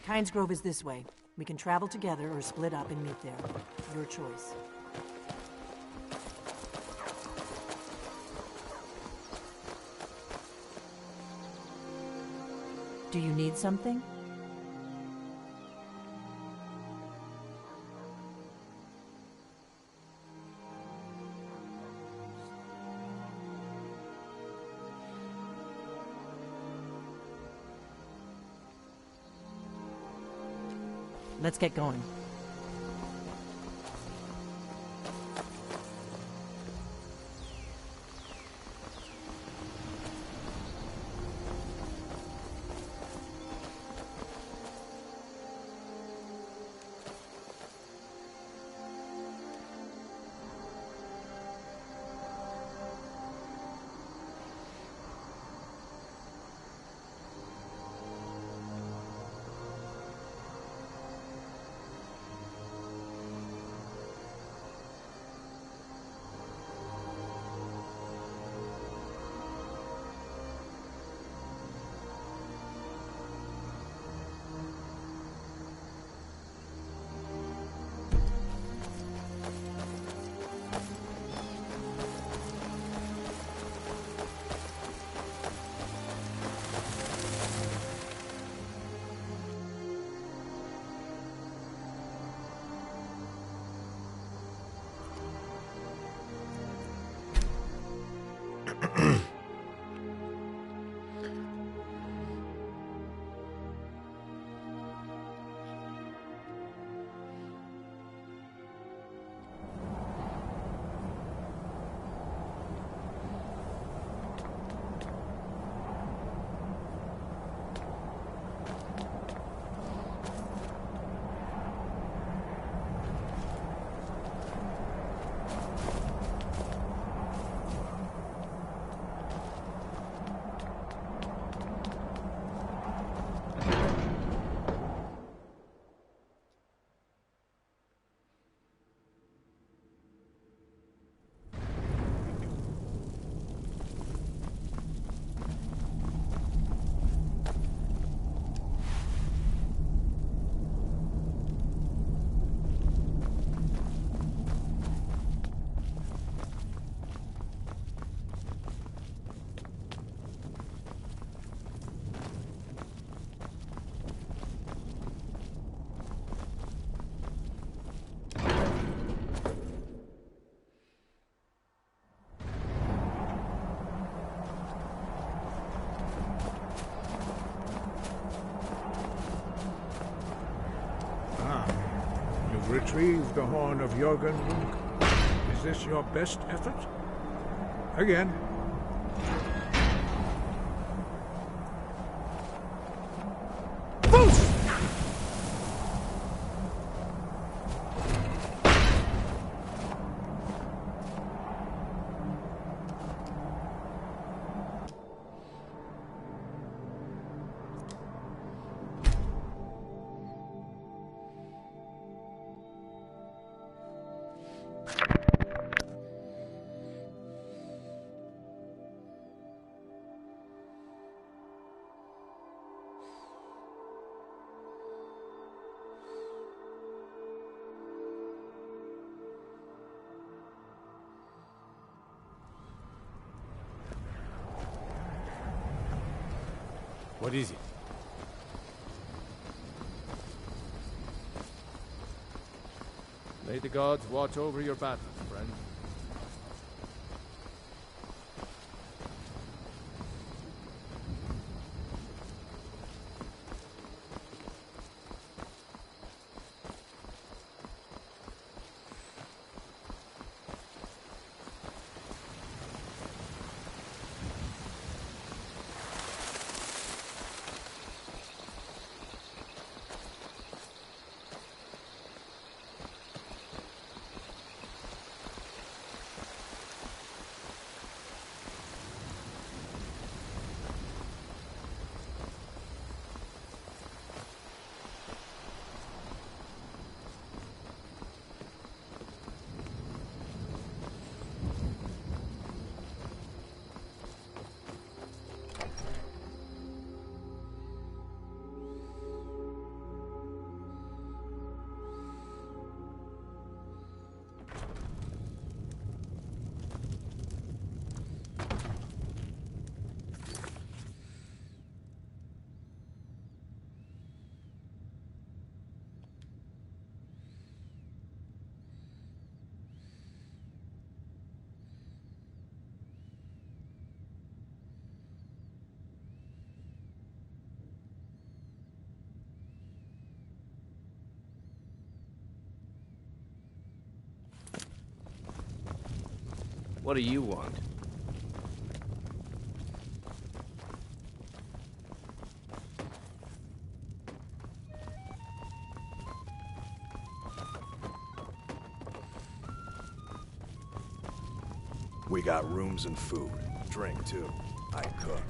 Hines Grove is this way. We can travel together or split up and meet there. Your choice. Do you need something? Let's get going. Retrieve the horn of Jorgen. Is this your best effort? Again. What is it? May the gods watch over your battles, friend. What do you want? We got rooms and food. Drink, too. I cook.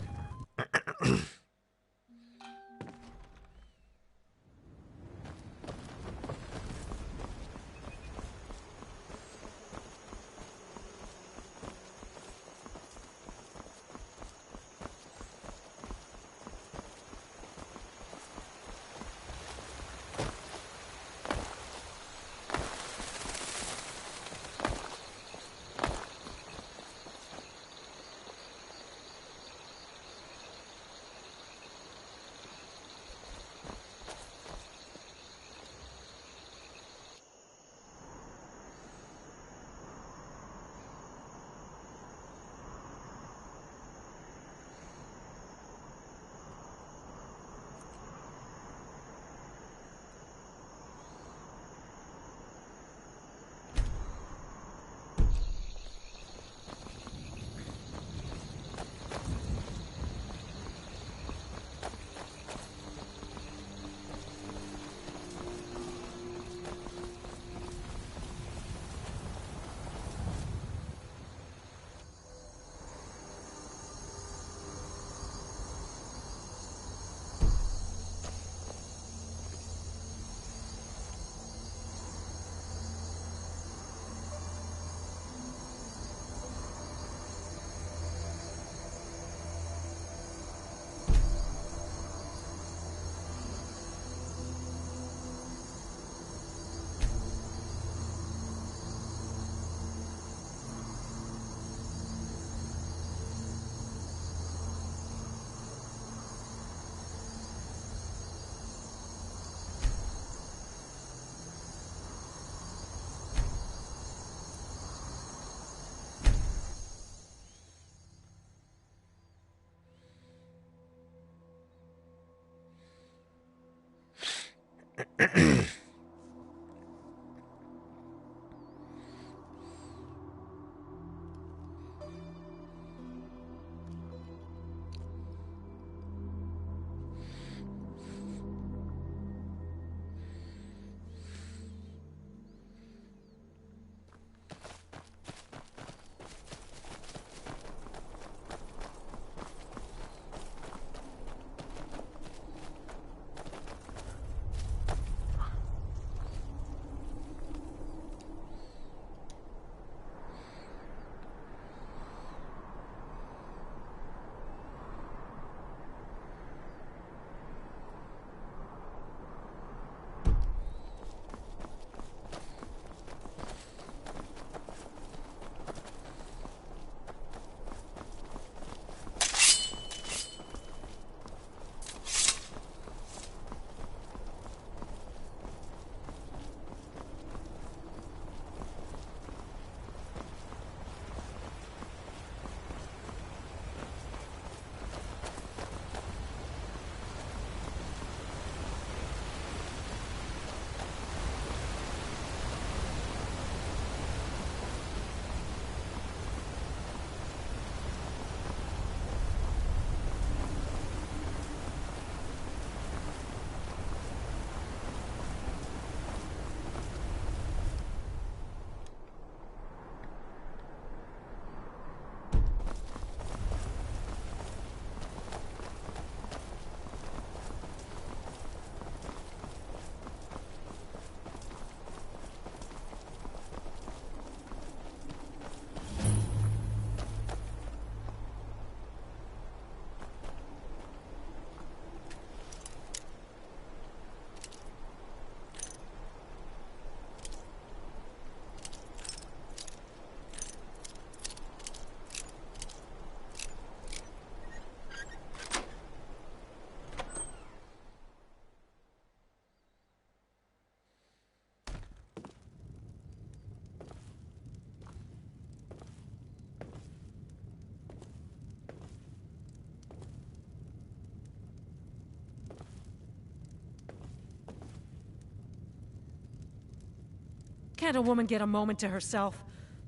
Can't a woman get a moment to herself?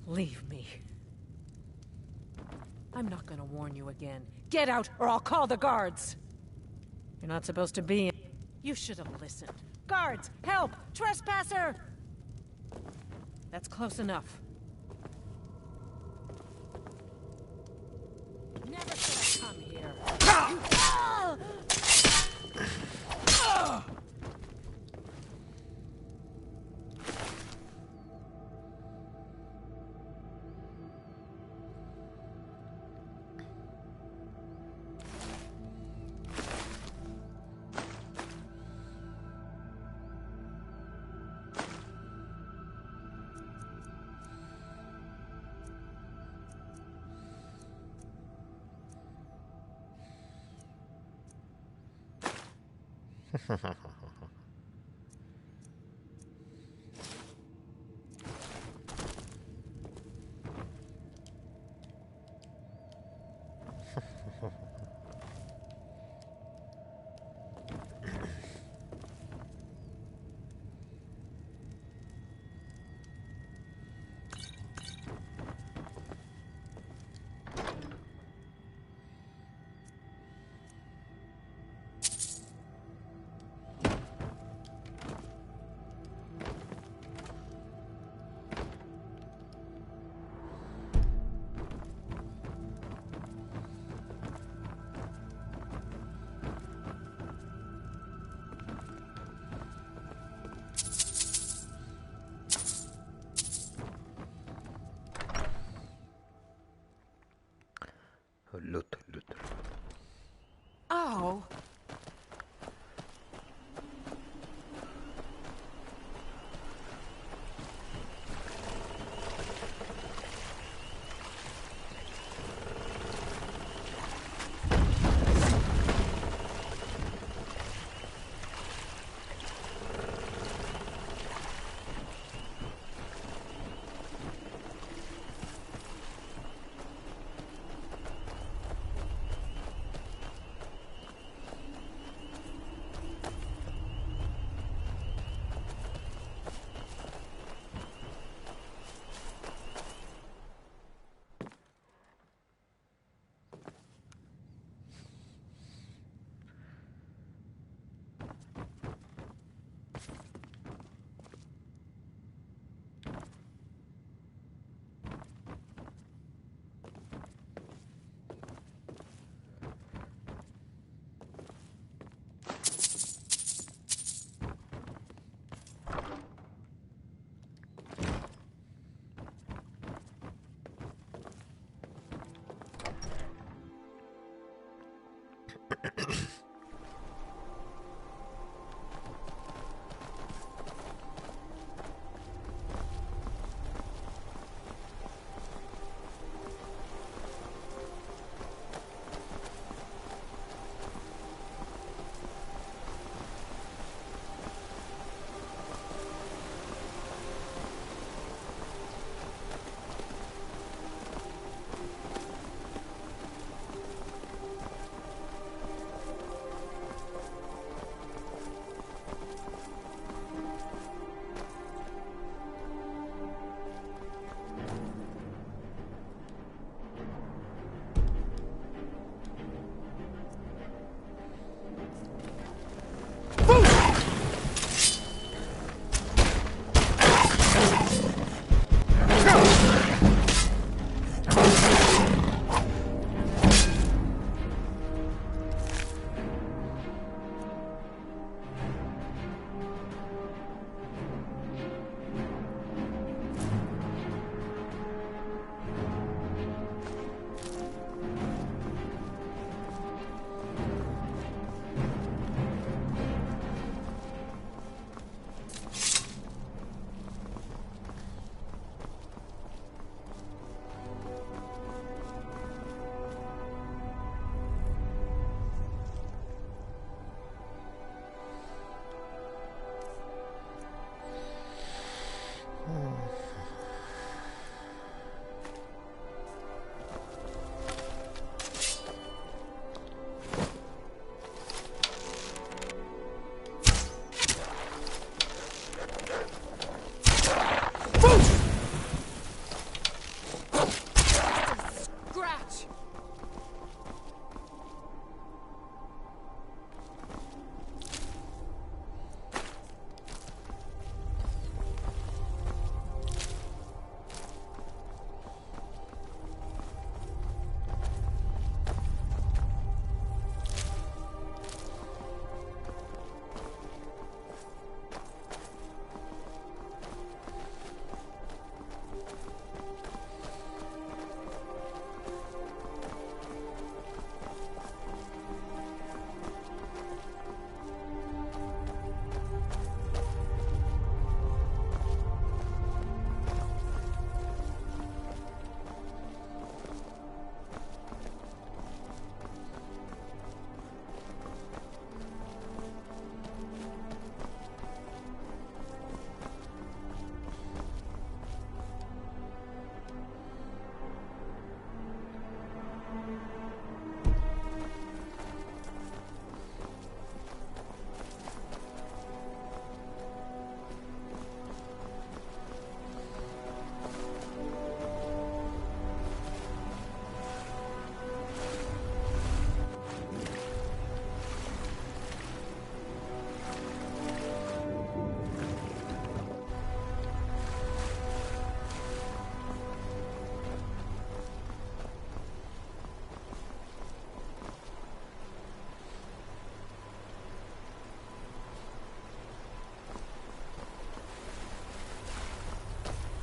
Leave me. I'm not gonna warn you again. Get out, or I'll call the guards! You're not supposed to be in... You should have listened. Guards! Help! Trespasser! That's close enough. Never should have come here. Ah!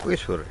Whisper.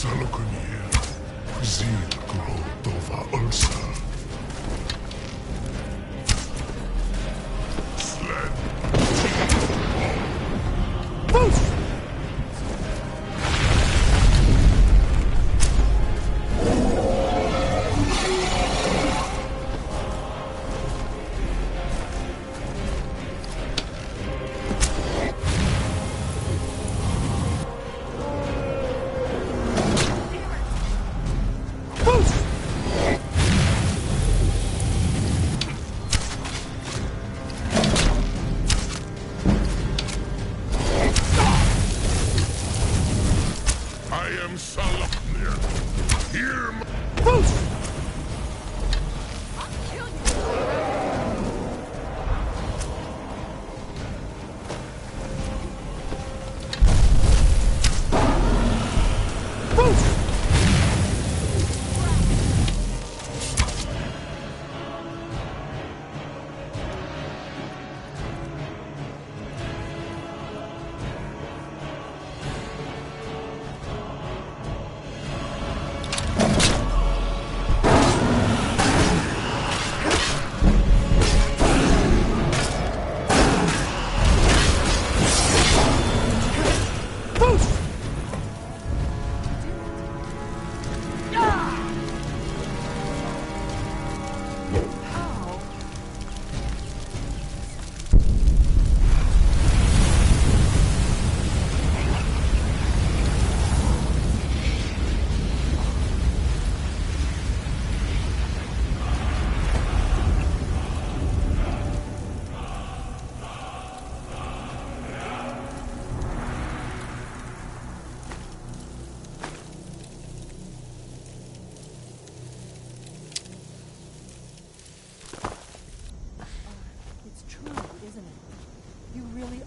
Salakonier, Zil Grotova Ulsa. Sled. Boost!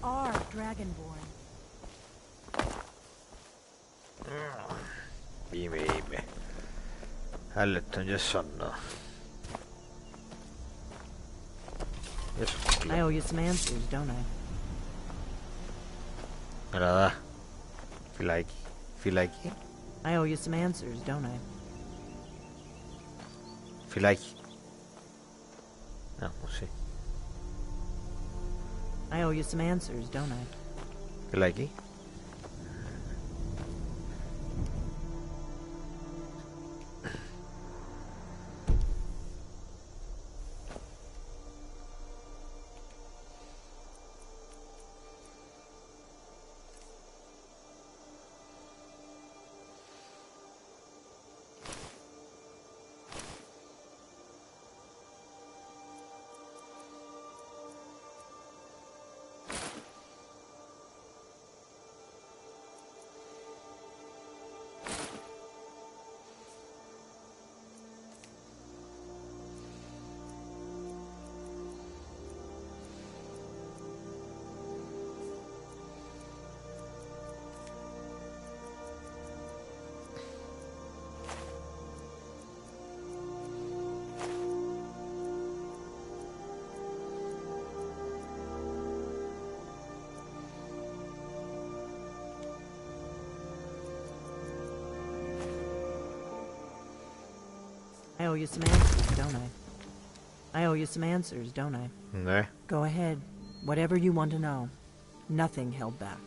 Are Dragonborn. Viime. Älytön jos sanoo. I owe you some answers, don't I? Nada. Feel like it? I owe you some answers, don't I? Feel like it? No, we'll see. I owe you some answers, don't I? Feel like it? I owe you some answers, don't I? I owe you some answers, don't I? Okay. Go ahead. Whatever you want to know. Nothing held back.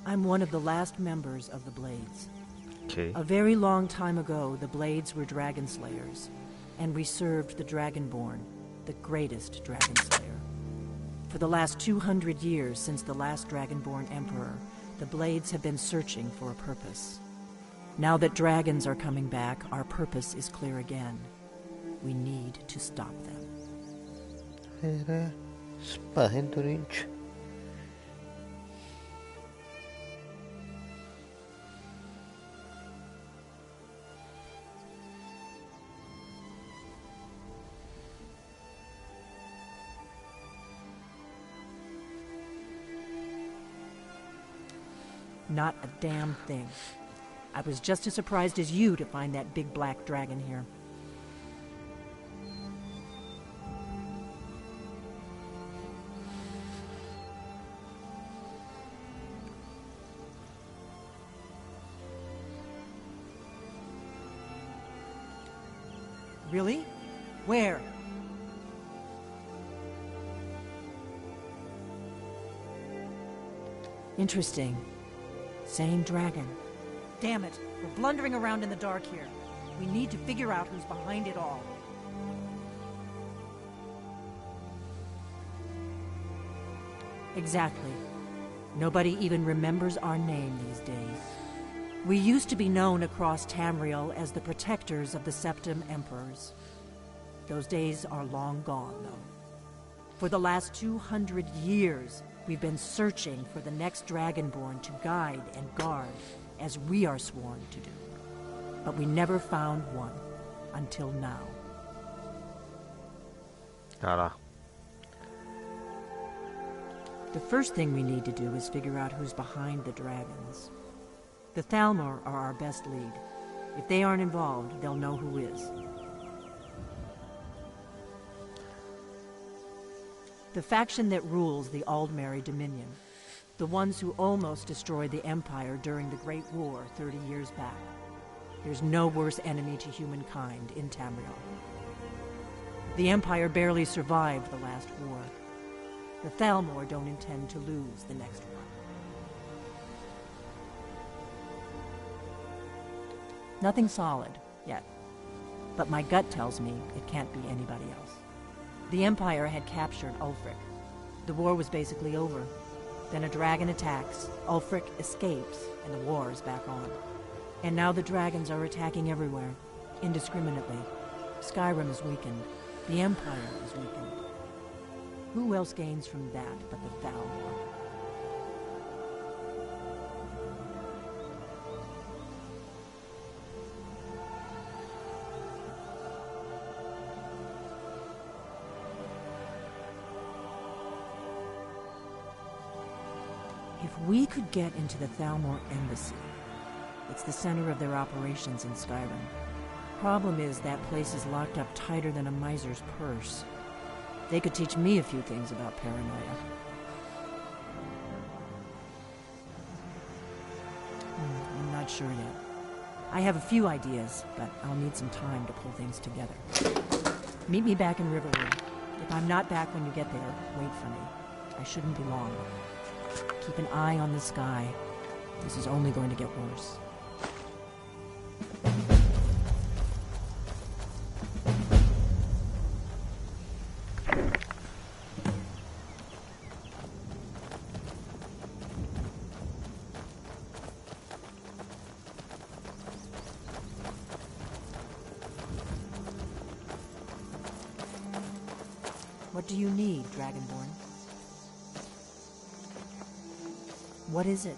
I'm one of the last members of the Blades. Okay. A very long time ago, the Blades were dragon slayers, and we served the Dragonborn, the greatest dragon slayer. For the last 200 years since the last Dragonborn Emperor, the Blades have been searching for a purpose. Now that dragons are coming back, our purpose is clear again. We need to stop them. Spahentorinch. Not a damn thing. I was just as surprised as you to find that big black dragon here. Really? Where? Interesting. Same dragon. Damn it, we're blundering around in the dark here. We need to figure out who's behind it all. Exactly. Nobody even remembers our name these days. We used to be known across Tamriel as the protectors of the Septim Emperors. Those days are long gone, though. For the last 200 years, we've been searching for the next Dragonborn to guide and guard, as we are sworn to do. But we never found one, until now. Cara. The first thing we need to do is figure out who's behind the dragons. The Thalmor are our best lead. If they aren't involved, they'll know who is. The faction that rules the Aldmeri Dominion. The ones who almost destroyed the Empire during the Great War 30 years back. There's no worse enemy to humankind in Tamriel. The Empire barely survived the last war. The Thalmor don't intend to lose the next one. Nothing solid, yet. But my gut tells me it can't be anybody else. The Empire had captured Ulfric. The war was basically over. Then a dragon attacks, Ulfric escapes, and the war is back on. And now the dragons are attacking everywhere, indiscriminately. Skyrim is weakened. The Empire is weakened. Who else gains from that but the Thalmor? If we could get into the Thalmor embassy, it's the center of their operations in Skyrim. Problem is that place is locked up tighter than a miser's purse. They could teach me a few things about paranoia. I'm not sure yet. I have a few ideas, but I'll need some time to pull things together. Meet me back in Riverwood. If I'm not back when you get there, wait for me. I shouldn't be long. Keep an eye on the sky. This is only going to get worse. What do you need, Dragonborn? What is it?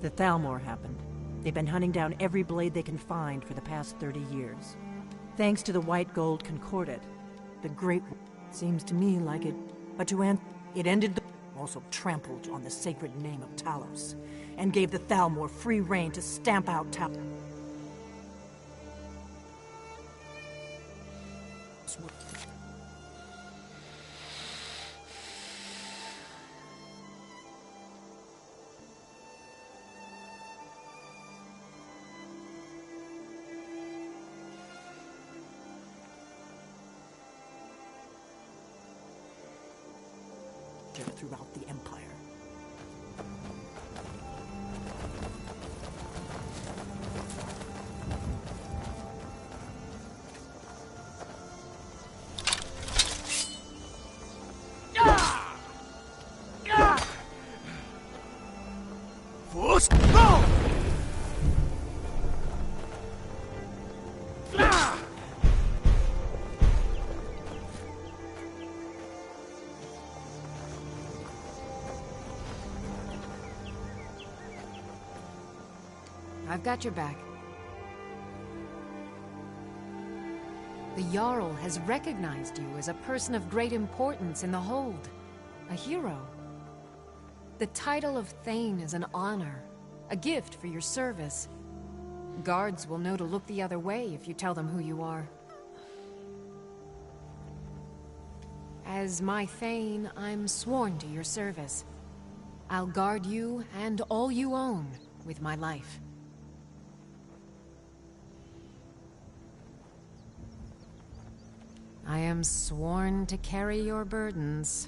The Thalmor happened. They've been hunting down every blade they can find for the past 30 years. Thanks to the White Gold Concordat, the Great... Seems to me like it... But to end... It ended the... Also trampled on the sacred name of Talos, and gave the Thalmor free rein to stamp out Talos. Throughout the Empire. Force, go! I've got your back. The Jarl has recognized you as a person of great importance in the Hold. A hero. The title of Thane is an honor, a gift for your service. Guards will know to look the other way if you tell them who you are. As my Thane, I'm sworn to your service. I'll guard you and all you own with my life. I am sworn to carry your burdens.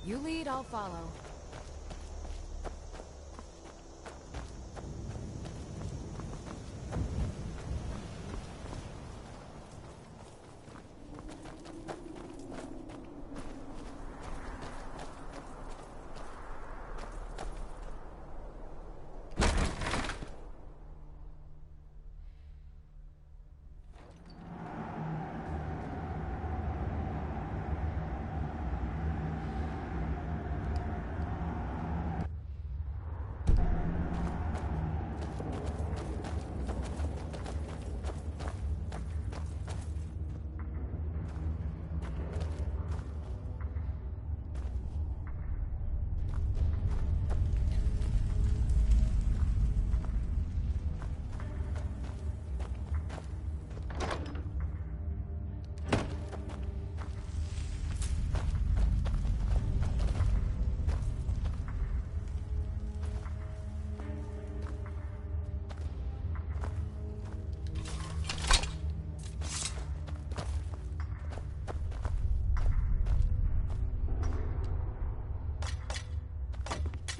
You lead, I'll follow.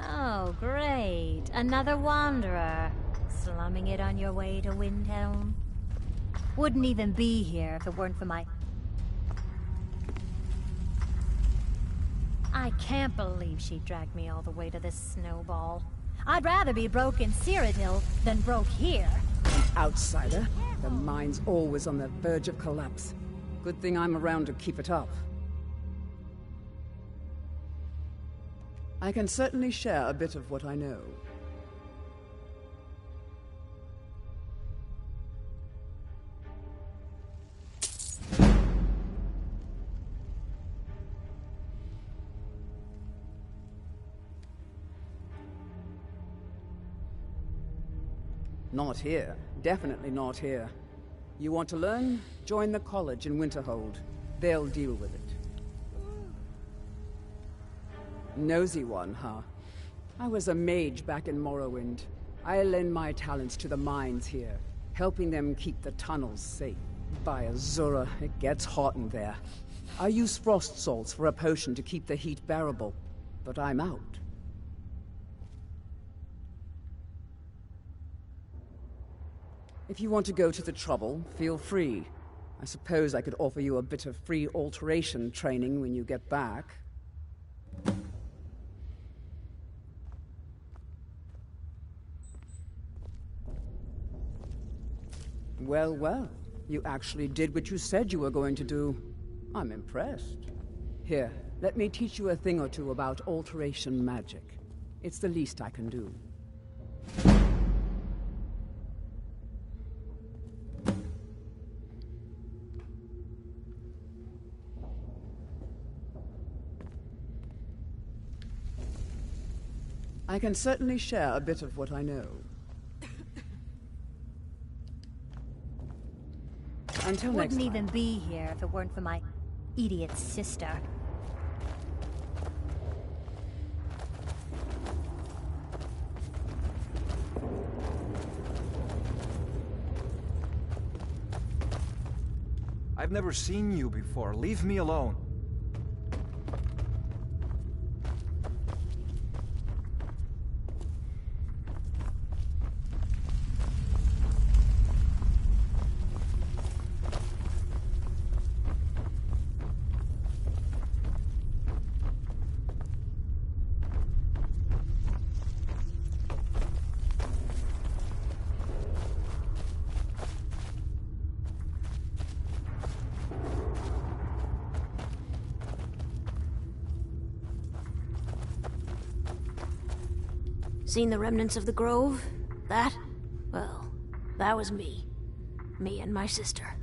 Oh, great. Another wanderer. Slumming it on your way to Windhelm? Wouldn't even be here if it weren't for my... I can't believe she dragged me all the way to this snowball. I'd rather be broke in Cyrodiil than broke here. Outsider. The mine's always on the verge of collapse. Good thing I'm around to keep it up. I can certainly share a bit of what I know. Not here. Definitely not here. You want to learn? Join the college in Winterhold. They'll deal with it. Nosy one, huh? I was a mage back in Morrowind. I lend my talents to the mines here, helping them keep the tunnels safe. By Azura, it gets hot in there. I use frost salts for a potion to keep the heat bearable, but I'm out. If you want to go to the trouble, feel free. I suppose I could offer you a bit of free alteration training when you get back. Well, well. You actually did what you said you were going to do. I'm impressed. Here, let me teach you a thing or two about alteration magic. It's the least I can do. I can certainly share a bit of what I know. Until next time. Wouldn't even be here if it weren't for my idiot sister. I've never seen you before. Leave me alone. Seen the remnants of the grove? That? Well, that was me. Me and my sister.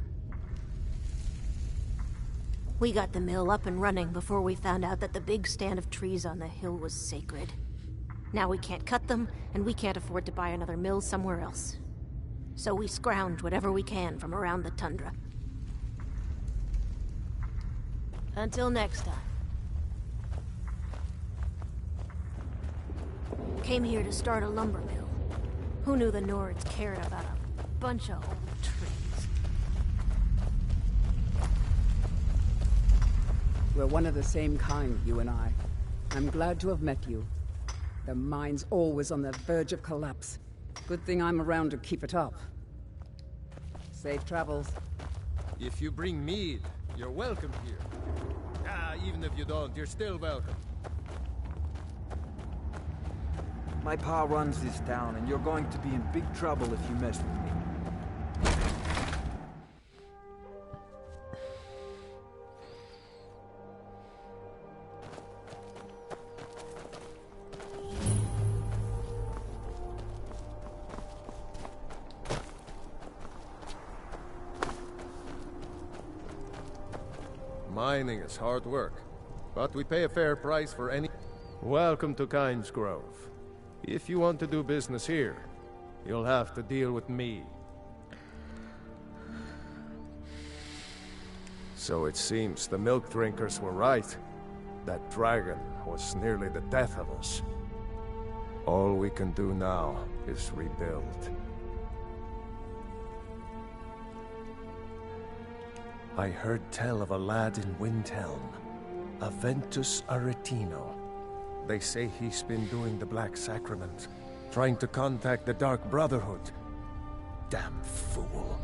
We got the mill up and running before we found out that the big stand of trees on the hill was sacred. Now we can't cut them, and we can't afford to buy another mill somewhere else. So we scrounge whatever we can from around the tundra. Until next time. Came here to start a lumber mill. Who knew the Nords cared about a bunch of old trees? We're one of the same kind, you and I. I'm glad to have met you. The mine's always on the verge of collapse. Good thing I'm around to keep it up. Safe travels. If you bring mead, you're welcome here. Even if you don't, you're still welcome. My pa runs this town, and you're going to be in big trouble if you mess with me. Mining is hard work, but we pay a fair price for any... Welcome to Kynes Grove. If you want to do business here, you'll have to deal with me. So it seems the milk drinkers were right. That dragon was nearly the death of us. All we can do now is rebuild. I heard tell of a lad in Windhelm, Aventus Aretino. They say he's been doing the Black Sacrament, trying to contact the Dark Brotherhood. Damn fool.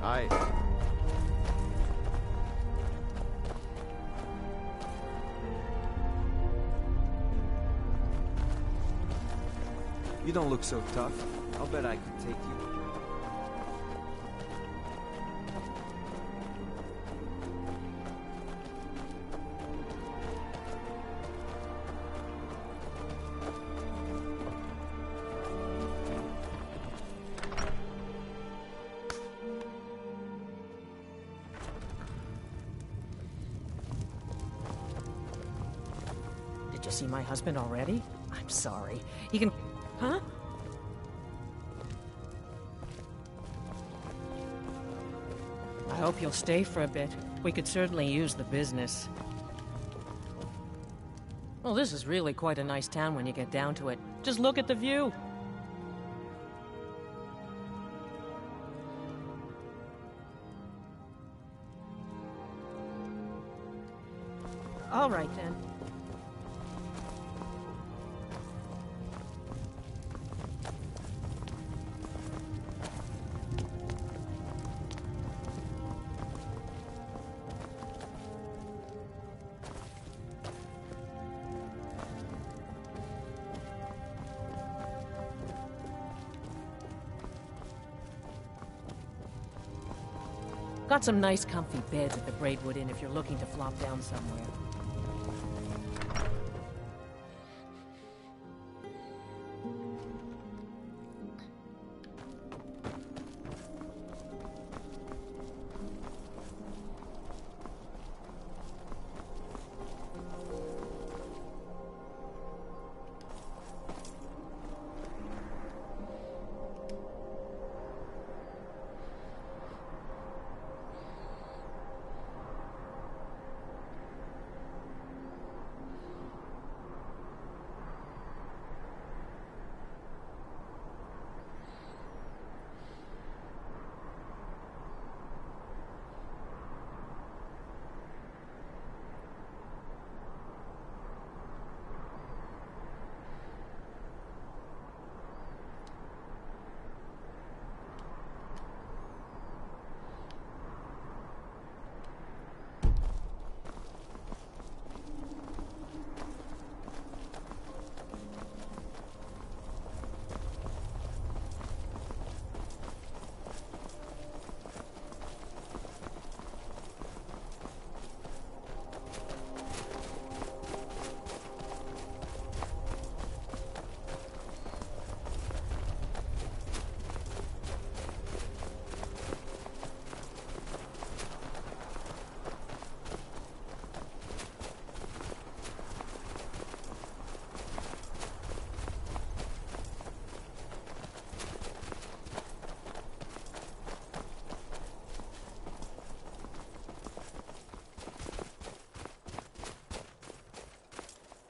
Aye. You don't look so tough. I'll bet I can take you. Did you see my husband already? I'm sorry. He can... Huh? I hope you'll stay for a bit. We could certainly use the business. Well, this is really quite a nice town when you get down to it. Just look at the view. All right, then. Got some nice comfy beds at the Braidwood Inn if you're looking to flop down somewhere.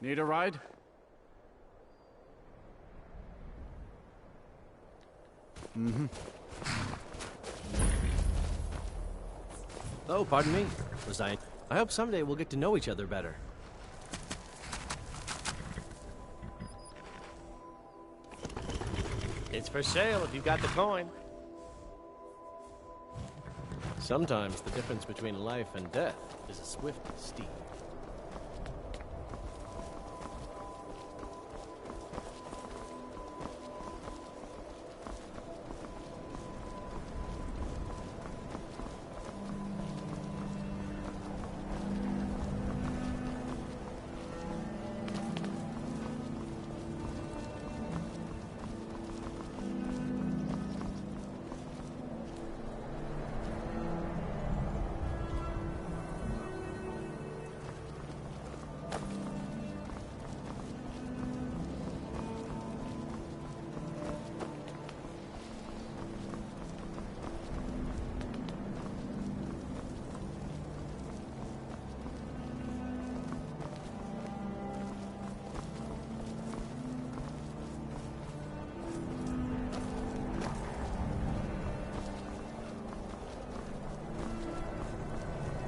Need a ride? Mm-hmm. Oh, pardon me. Was I hope someday we'll get to know each other better. It's for sale if you've got the coin. Sometimes the difference between life and death is a swift steep.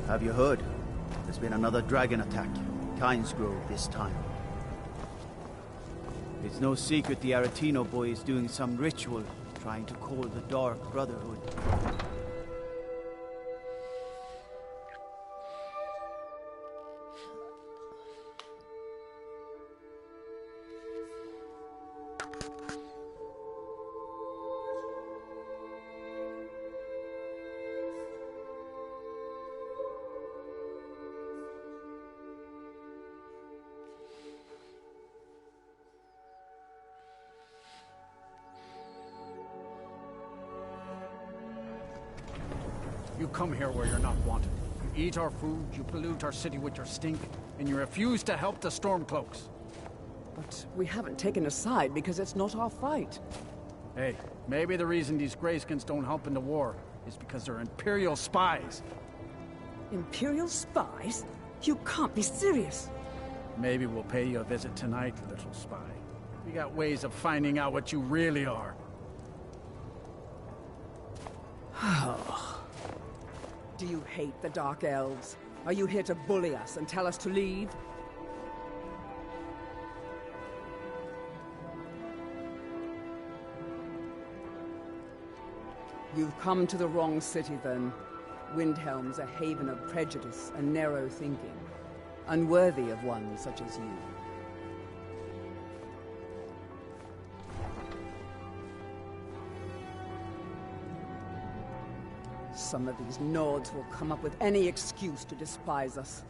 Have you heard? There's been another dragon attack. Kynes Grove this time. It's no secret the Aretino boy is doing some ritual, trying to call the Dark Brotherhood. You come here where you're not wanted. You eat our food, you pollute our city with your stink, and you refuse to help the Stormcloaks. But we haven't taken a side because it's not our fight. Hey, maybe the reason these Greyskins don't help in the war is because they're Imperial spies. Imperial spies? You can't be serious. Maybe we'll pay you a visit tonight, little spy. We got ways of finding out what you really are. Do you hate the Dark Elves? Are you here to bully us and tell us to leave? You've come to the wrong city, then. Windhelm's a haven of prejudice and narrow thinking, unworthy of one such as you. Some of these Nords will come up with any excuse to despise us.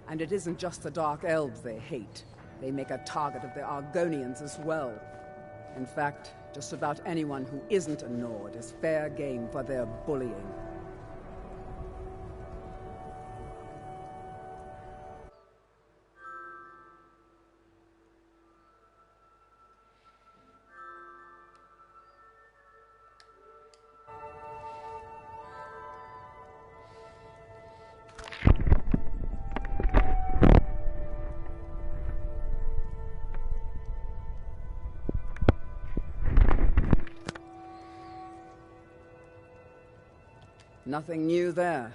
And it isn't just the Dark Elves they hate. They make a target of the Argonians as well. In fact, just about anyone who isn't a Nord is fair game for their bullying. Nothing new there.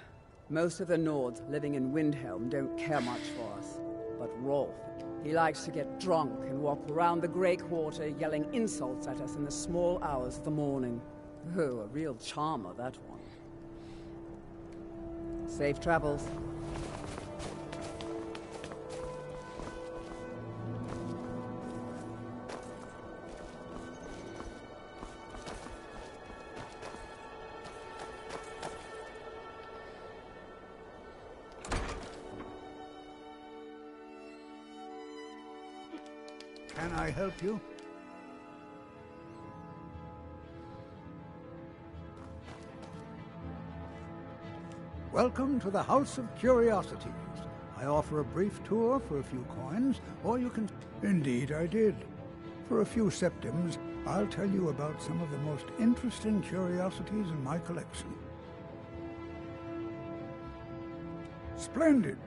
Most of the Nords living in Windhelm don't care much for us. But Rolf, he likes to get drunk and walk around the Grey Quarter yelling insults at us in the small hours of the morning. Oh, a real charmer, that one. Safe travels. Can I help you? Welcome to the House of Curiosities. I offer a brief tour for a few coins, or you can... Indeed, I did. For a few septims, I'll tell you about some of the most interesting curiosities in my collection. Splendid!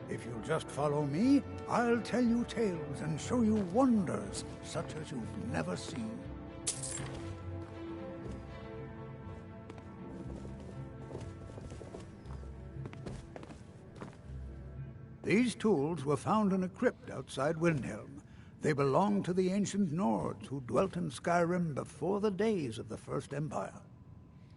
If you'll just follow me, I'll tell you tales and show you wonders such as you've never seen. These tools were found in a crypt outside Windhelm. They belonged to the ancient Nords who dwelt in Skyrim before the days of the First Empire.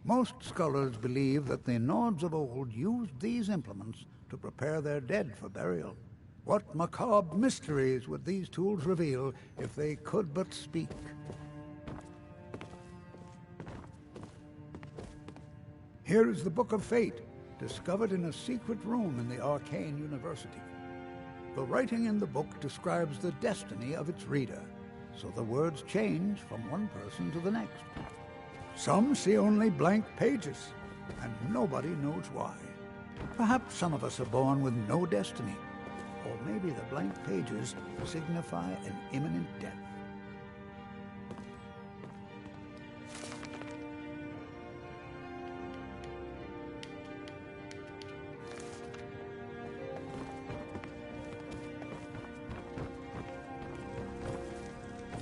Most scholars believe that the Nords of old used these implements to prepare their dead for burial. What macabre mysteries would these tools reveal if they could but speak? Here is the Book of Fate, discovered in a secret room in the Arcane University. The writing in the book describes the destiny of its reader, so the words change from one person to the next. Some see only blank pages, and nobody knows why. Perhaps some of us are born with no destiny, or maybe the blank pages signify an imminent death.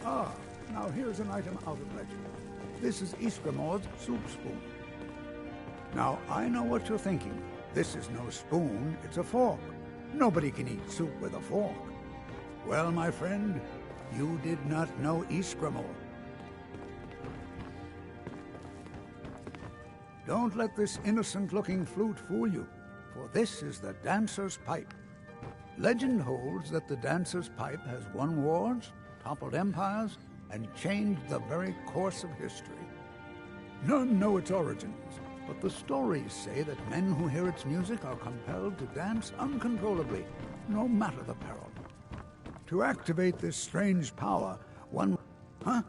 Ah, now here's an item out of legend. This is Iskramor's soup spoon. Now, I know what you're thinking. This is no spoon, it's a fork. Nobody can eat soup with a fork. Well, my friend, you did not know Iskramor. Don't let this innocent-looking flute fool you, for this is the dancer's pipe. Legend holds that the dancer's pipe has won wars, toppled empires, and changed the very course of history. None know its origins, but the stories say that men who hear its music are compelled to dance uncontrollably, no matter the peril. To activate this strange power, one... Huh?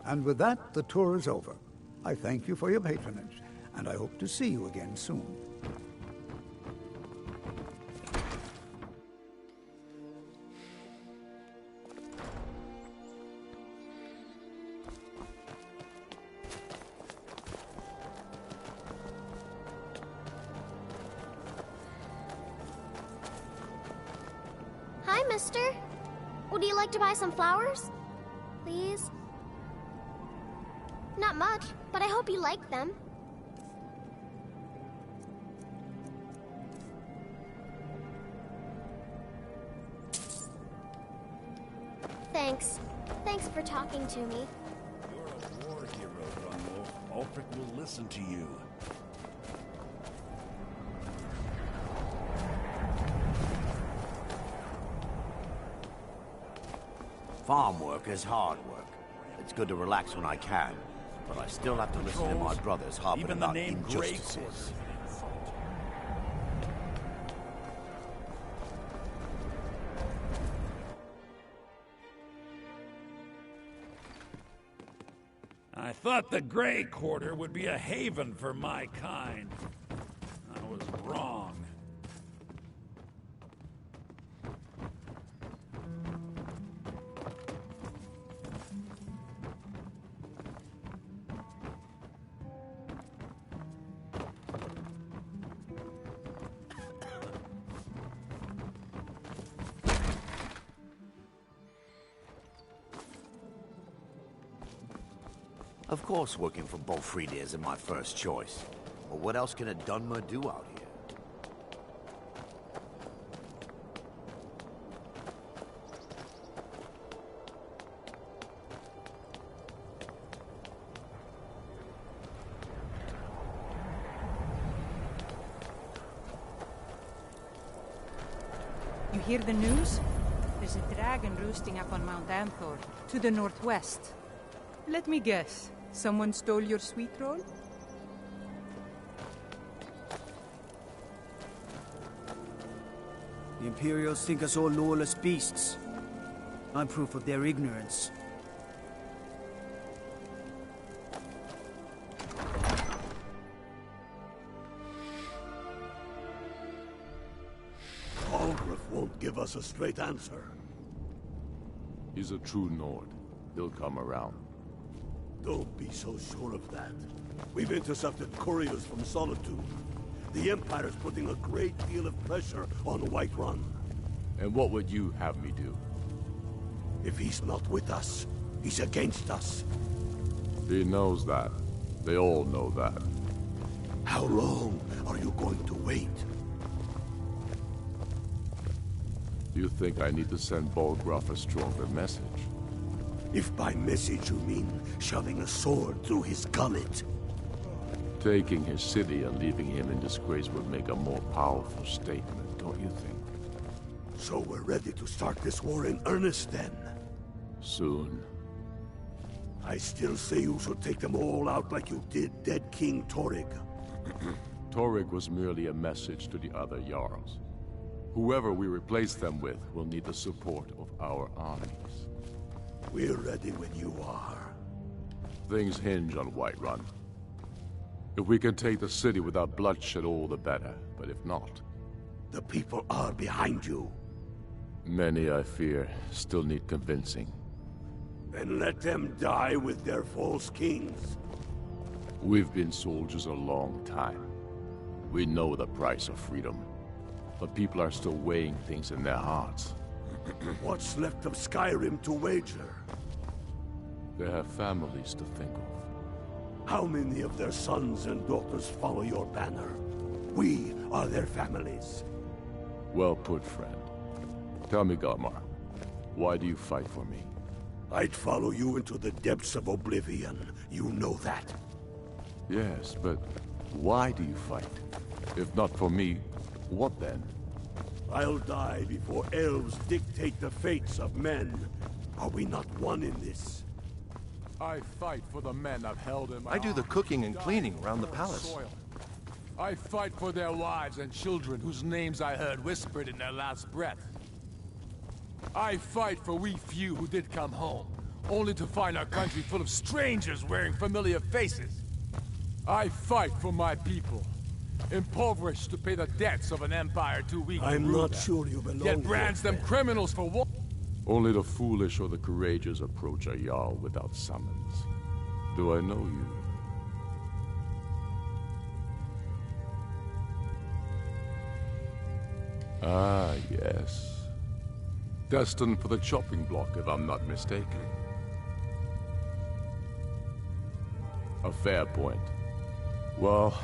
And with that, the tour is over. I thank you for your patronage, and I hope to see you again soon. Hi, mister. Would you like to buy some flowers? Please? Not much, but I hope you like them. Thanks. Thanks for talking to me. You're a war hero, Grunwolf. Ulfric will listen to you. Farm work is hard work. It's good to relax when I can, but I still have to listen to my brothers harping Even the about name injustices. I thought the Grey Quarter would be a haven for my kind. I was wrong. Of course working for Bolfrida isn't my first choice. But what else can a Dunmer do out here? You hear the news? There's a dragon roosting up on Mount Anthor, to the northwest. Let me guess. Someone stole your sweet roll? The Imperials think us all lawless beasts. I'm proof of their ignorance. Ulfric won't give us a straight answer. He's a true Nord. He'll come around. Don't be so sure of that. We've intercepted couriers from Solitude. The Empire's putting a great deal of pressure on Whiterun. And what would you have me do? If he's not with us, he's against us. He knows that. They all know that. How long are you going to wait? You think I need to send Bolgraf a stronger message? If by message you mean shoving a sword through his gullet. Taking his city and leaving him in disgrace would make a more powerful statement, don't you think? So we're ready to start this war in earnest then? Soon. I still say you should take them all out like you did dead King Torrig. Torrig was merely a message to the other Jarls. Whoever we replace them with will need the support of our armies. We're ready when you are. Things hinge on Whiterun. If we can take the city without bloodshed, all the better. But if not... The people are behind you. Many, I fear, still need convincing. Then let them die with their false kings. We've been soldiers a long time. We know the price of freedom. But people are still weighing things in their hearts. What's left of Skyrim to wager? They have families to think of. How many of their sons and daughters follow your banner? We are their families. Well put, friend. Tell me, Galmar, why do you fight for me? I'd follow you into the depths of oblivion. You know that. Yes, but why do you fight? If not for me, what then? I'll die before elves dictate the fates of men. Are we not one in this? I fight for the men I've held in my I do the arms, cooking and dying cleaning for around the foreign palace. soil. I fight for their wives and children whose names I heard whispered in their last breath. I fight for we few who did come home, only to find our country full of strangers wearing familiar faces. I fight for my people, impoverished to pay the debts of an empire too weak to I'm rule not them, sure you belong yet brands here, them friend. criminals for war. Only the foolish or the courageous approach a Jarl without summons. Do I know you? Ah, yes. Destined for the chopping block, if I'm not mistaken. A fair point. Well,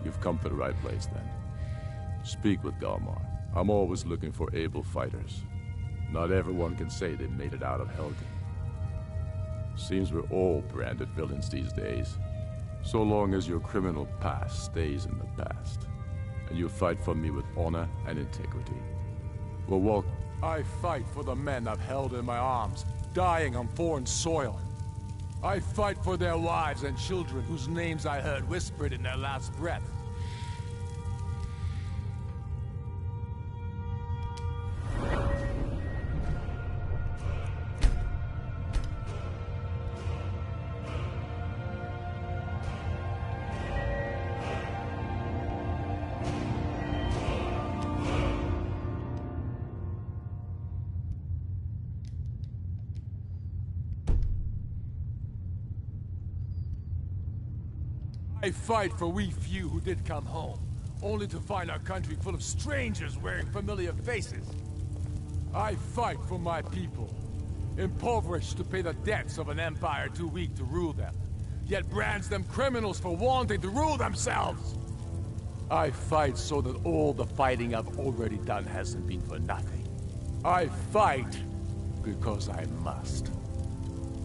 you've come to the right place then. Speak with Galmar. I'm always looking for able fighters. Not everyone can say they made it out of Helgen. Seems we're all branded villains these days. So long as your criminal past stays in the past. And you fight for me with honor and integrity. Well, I fight for the men I've held in my arms, dying on foreign soil. I fight for their wives and children whose names I heard whispered in their last breath. I fight for we few who did come home, only to find our country full of strangers wearing familiar faces. I fight for my people, impoverished to pay the debts of an empire too weak to rule them, yet brands them criminals for wanting to rule themselves. I fight so that all the fighting I've already done hasn't been for nothing. I fight because I must.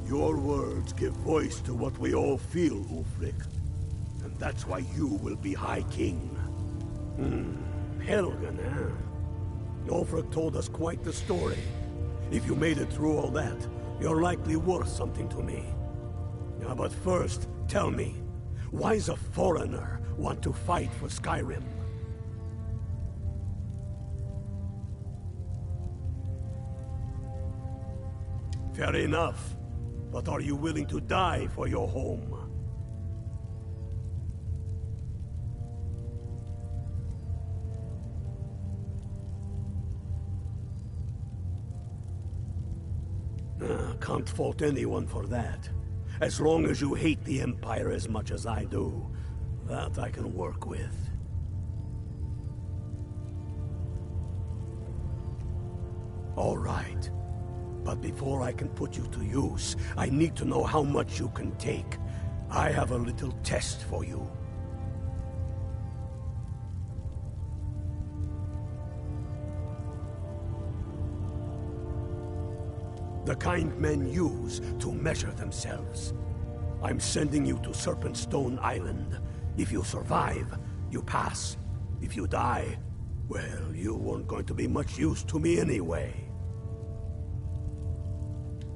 Your words give voice to what we all feel, Ulfric. And that's why you will be High King. Helgen, eh? Ulfric told us quite the story. If you made it through all that, you're likely worth something to me. Now, but first, tell me, why's a foreigner want to fight for Skyrim? Fair enough. But are you willing to die for your home? Can't fault anyone for that. As long as you hate the Empire as much as I do, that I can work with. All right. But before I can put you to use, I need to know how much you can take. I have a little test for you. The kind men use to measure themselves. I'm sending you to Serpentstone Island. If you survive, you pass. If you die, well, you weren't going to be much use to me anyway.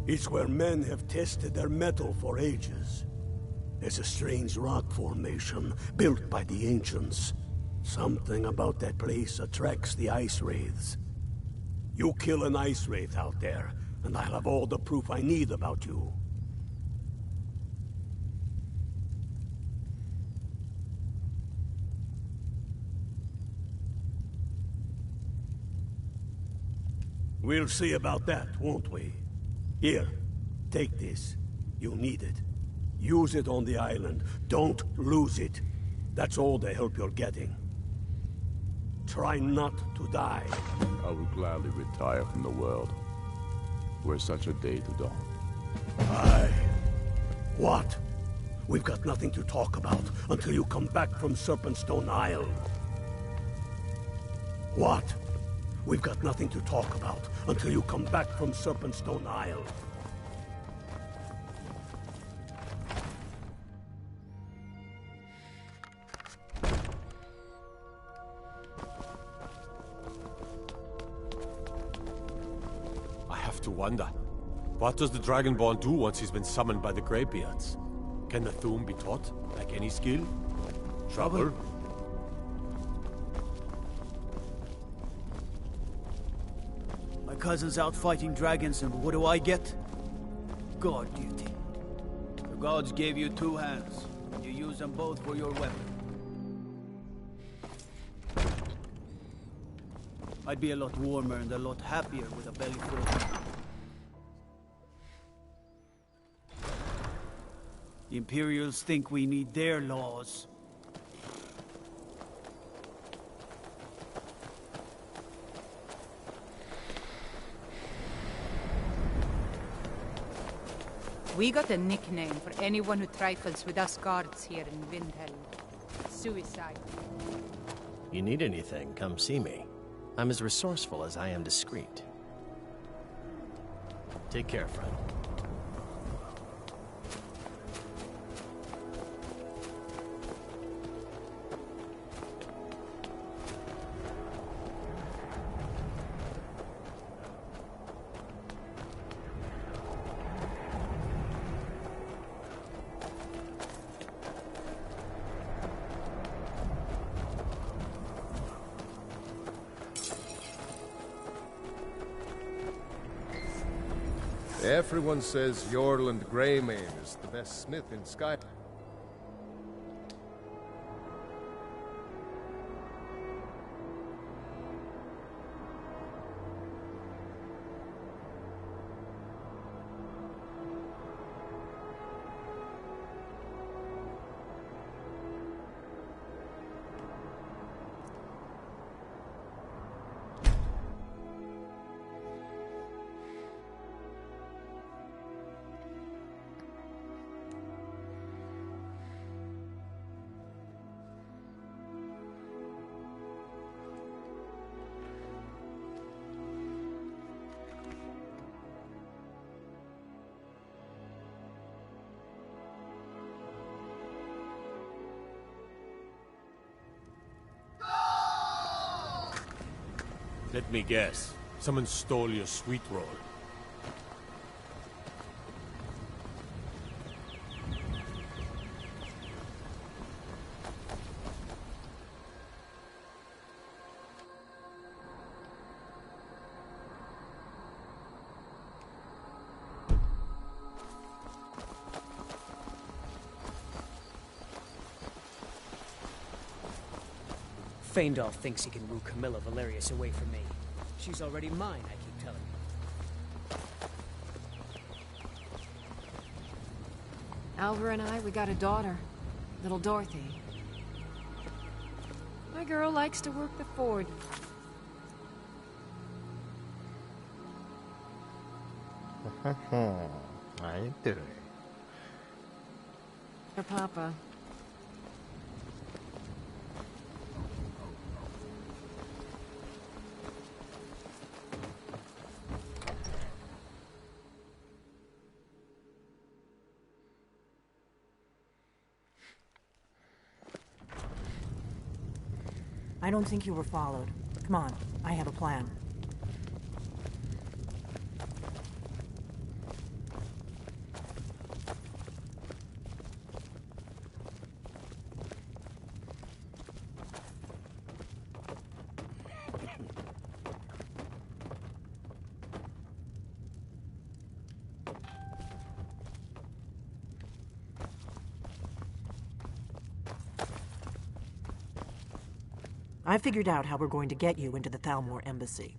It's where men have tested their metal for ages. It's a strange rock formation built by the ancients. Something about that place attracts the ice wraiths. You kill an ice wraith out there, and I'll have all the proof I need about you. We'll see about that, won't we? Here, take this. You'll need it. Use it on the island. Don't lose it. That's all the help you're getting. Try not to die. I will gladly retire from the world. Were such a day to dawn. Aye. What? We've got nothing to talk about until you come back from Serpentstone Isle. What? We've got nothing to talk about until you come back from Serpentstone Isle. I have to wonder. What does the Dragonborn do once he's been summoned by the Greybeards? Can the Thu'um be taught, like any skill? Trouble? My cousin's out fighting dragons, and what do I get? Guard duty. The gods gave you two hands, and you use them both for your weapon. I'd be a lot warmer and a lot happier with a belly full of... The Imperials think we need their laws. We got a nickname for anyone who trifles with us guards here in Windhelm. Suicide. You need anything, come see me. I'm as resourceful as I am discreet. Take care, friend. Everyone says Yorland Greymane is the best smith in Skyrim. Let me guess. Someone stole your sweet roll. Feindal thinks he can woo Camilla Valerius away from me. She's already mine, I keep telling him. Alva and I, we got a daughter. Little Dorothy. My girl likes to work the Ford. How you doing? Her papa. I don't think you were followed. Come on, I have a plan. I figured out how we're going to get you into the Thalmor embassy.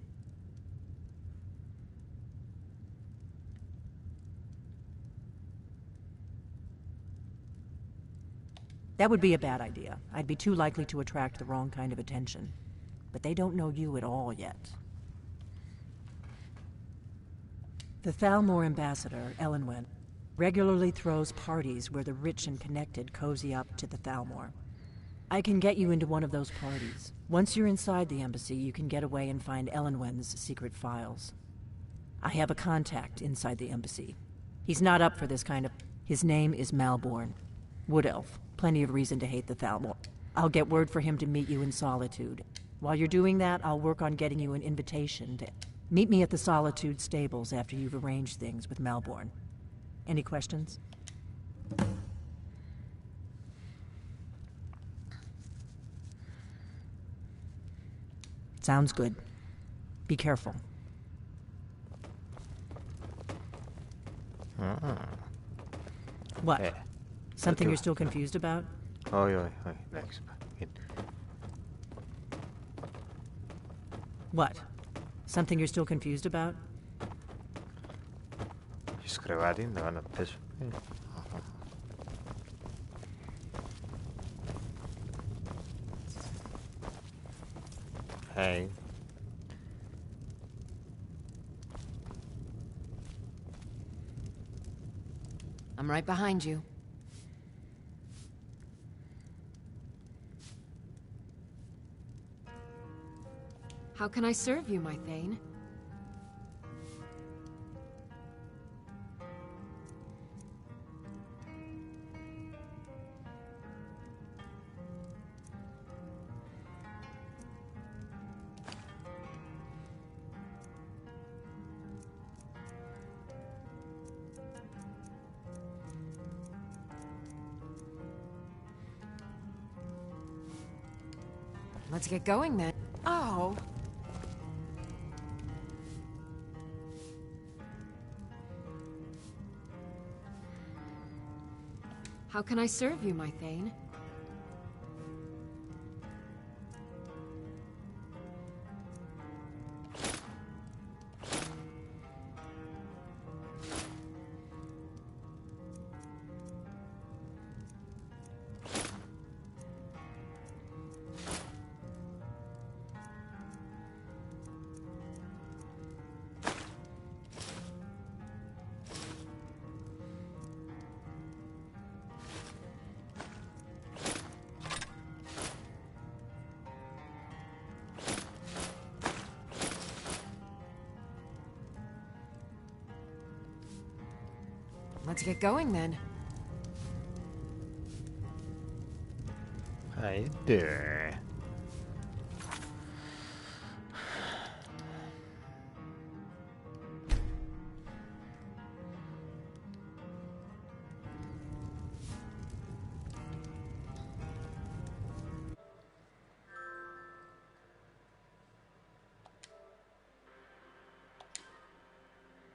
That would be a bad idea. I'd be too likely to attract the wrong kind of attention. But they don't know you at all yet. The Thalmor ambassador, Elenwen, regularly throws parties where the rich and connected cozy up to the Thalmor. I can get you into one of those parties. Once you're inside the embassy, you can get away and find Elenwen's secret files. I have a contact inside the embassy. He's not up for this kind of... His name is Malborn. Wood Elf. Plenty of reason to hate the Thalmor. I'll get word for him to meet you in Solitude. While you're doing that, I'll work on getting you an invitation to... Meet me at the Solitude stables after you've arranged things with Malborn. Any questions? Sounds good. Be careful. What? Something you're still confused about? Oi. Next. What? Something you're still confused about? Escrever in the piss. Hey. I'm right behind you. How can I serve you, my Thane? Let's get going then. Oh. How can I serve you, my Thane? Let's get going then. How you doing?